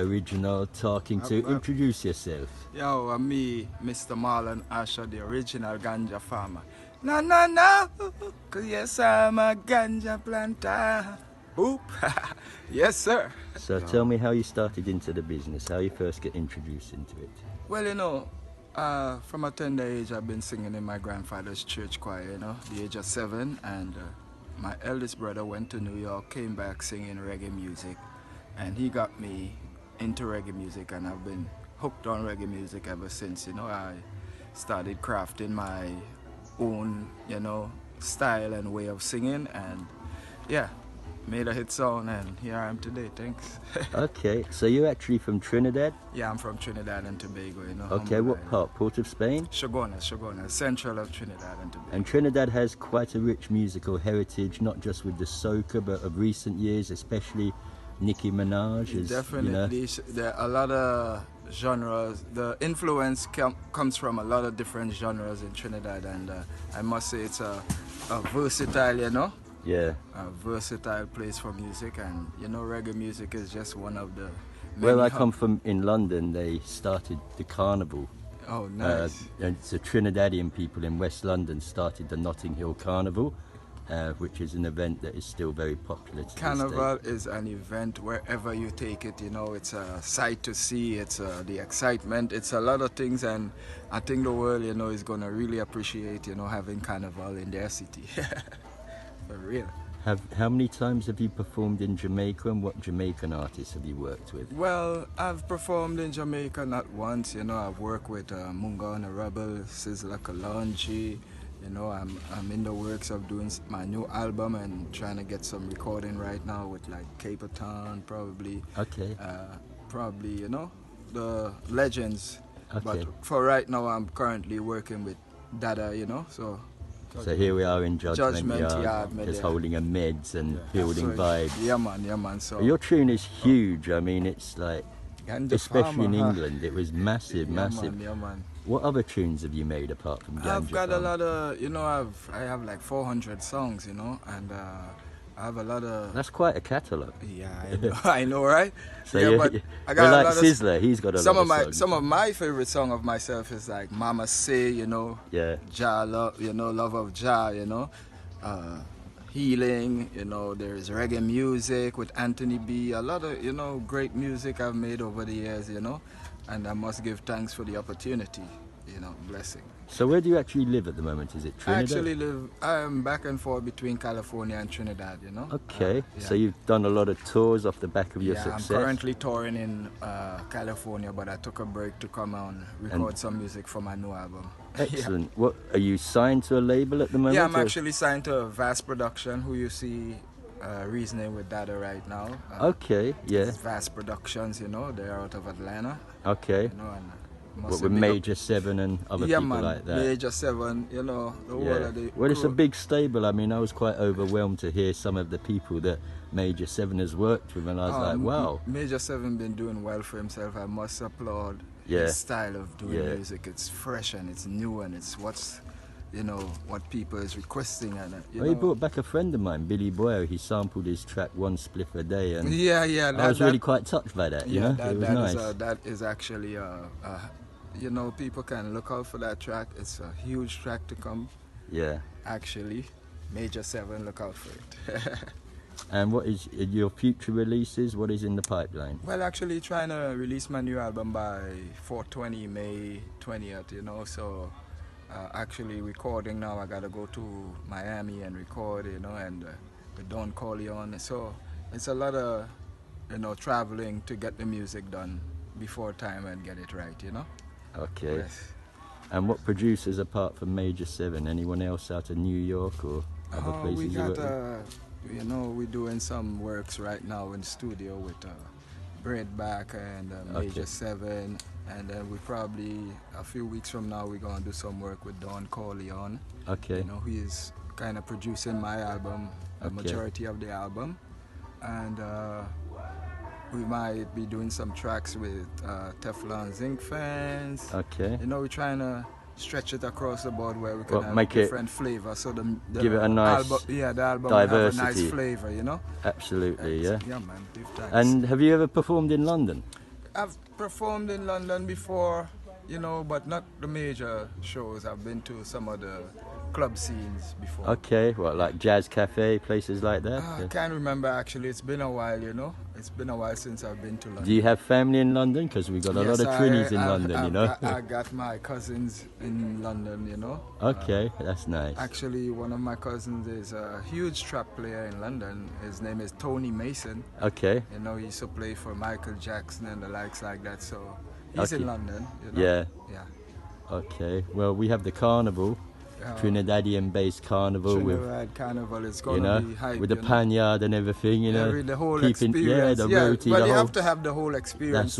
Original talking to. Introduce yourself. Yo, I'm me, Mr. Marlon Asher, the original Ganja Farmer. No, no, no, 'cause yes, I'm a ganja planter. Boop. Yes, sir. So tell me how you started into the business, how you first get introduced into it. Well, from a tender age, I've been singing in my grandfather's church choir, the age of 7. And my eldest brother went to New York, came back singing reggae music. And he got me into reggae music, and I've been hooked on reggae music ever since. I started crafting my own, style and way of singing, and yeah, made a hit song, and here I am today. Thanks. Okay, so you're actually from Trinidad? Yeah, I'm from Trinidad and Tobago. Okay, what part? Port of Spain? Shogona, central of Trinidad and Tobago. And Trinidad has quite a rich musical heritage, not just with the soca, but of recent years, especially Nicki Minaj. Definitely, there are a lot of genres. The influence comes from a lot of different genres in Trinidad, and I must say it's a versatile, Yeah. a versatile place for music, and reggae music is just one of the many. Where I come from in London, they started the carnival. Oh, nice. And so Trinidadian people in West London started the Notting Hill Carnival, which is an event that is still very popular to Carnival this day. is an event wherever you take it, it's a sight to see, it's the excitement, it's a lot of things, and I think the world, is going to really appreciate, having Carnival in their city. For real. How many times have you performed in Jamaica, and what Jamaican artists have you worked with? Well, I've performed in Jamaica not once. I've worked with Munga and the Rebel, Sizzla Kalonji. I'm in the works of doing my new album and trying to get some recording right now with like Cape Town, probably. Okay. Probably, the legends. Okay. But for right now, I'm currently working with Dada, so. So here we are in Judgement Yard, just holding a meds and building vibes. Yeah, man. So your tune is huge. I mean, it's like, Ganja especially Farmer, in England, it was massive, massive. Yeah, man. What other tunes have you made apart from Ganja I've got Farmer? a lot of, I have like 400 songs, and I have a lot of. That's quite a catalogue. Yeah, I know, right? So yeah, you're like Sizzla, he's got a lot of songs. Some of my favorite song of myself is like Mama Say, Yeah. Jah Love, Love of Jah, Healing, there's reggae music with Anthony B, a lot of, great music I've made over the years, and I must give thanks for the opportunity, blessing. So where do you actually live at the moment? Is it Trinidad? I'm back and forth between California and Trinidad, Okay, yeah. so you've done a lot of tours off the back of your success? I'm currently touring in California, but I took a break to come and record some music for my new album. Excellent. Yeah. What, are you signed to a label at the moment? Yeah, I'm actually signed to Vast Production, who you see reasoning with Dada right now. Okay, yeah. Vast Productions, they're out of Atlanta. Okay. What with Major 7 and other people like that? Major 7, the whole of the Well, it's a crew. big stable. I mean, I was quite overwhelmed to hear some of the people that Major 7 has worked with, and I was like, wow. Major 7 been doing well for himself. I must applaud his style of doing music. It's fresh and it's new, and it's what people is requesting. And he brought back a friend of mine, Billy Boyle. He sampled his track One Spliff a Day, and I was really quite touched by that. It was nice. That is actually people can look out for that track. It's a huge track to come. Yeah. Actually, Major 7, look out for it. And what is your future releases? What is in the pipeline? Well, actually trying to release my new album by 4/20, May 20th, so actually recording now. I gotta go to Miami and record, and with Don Corleone. So it's a lot of, traveling to get the music done before time and get it right, Okay. Yes. And what producers apart from Major 7? Anyone else out of New York or other places we you got, work with? we're doing some works right now in the studio with Breadback and Major 7, and then we probably, a few weeks from now, we're going to do some work with Don Corleone. Okay. Who is kind of producing my album, a majority of the album. And we might be doing some tracks with Teflon Zinc Fans. Okay. We're trying to stretch it across the board where we can have make different flavors. So the give it a nice the album diversity. will have a nice flavor, Absolutely, yeah. Yeah, man. Big thanks. And have you ever performed in London? I've performed in London before, you know, but not the major shows. I've been to some of the club scenes before. Okay, what, like Jazz Cafe, places like that? I can't remember actually. It's been a while, you know. It's been a while since I've been to London. Do you have family in London? Because we got a lot of Trinis in London, you know. I got my cousins in London, you know. Okay, that's nice. Actually, one of my cousins is a huge trap player in London. His name is Tony Mason. Okay. You know, he used to play for Michael Jackson and the likes like that. So he's in London, you know. Yeah. Yeah. Okay. Well, we have the carnival. Trinidadian-based carnival Trinidad carnival is gonna be hype, with the panyard and everything, you know. The whole experience. the roti, but the you whole, have to have the whole experience.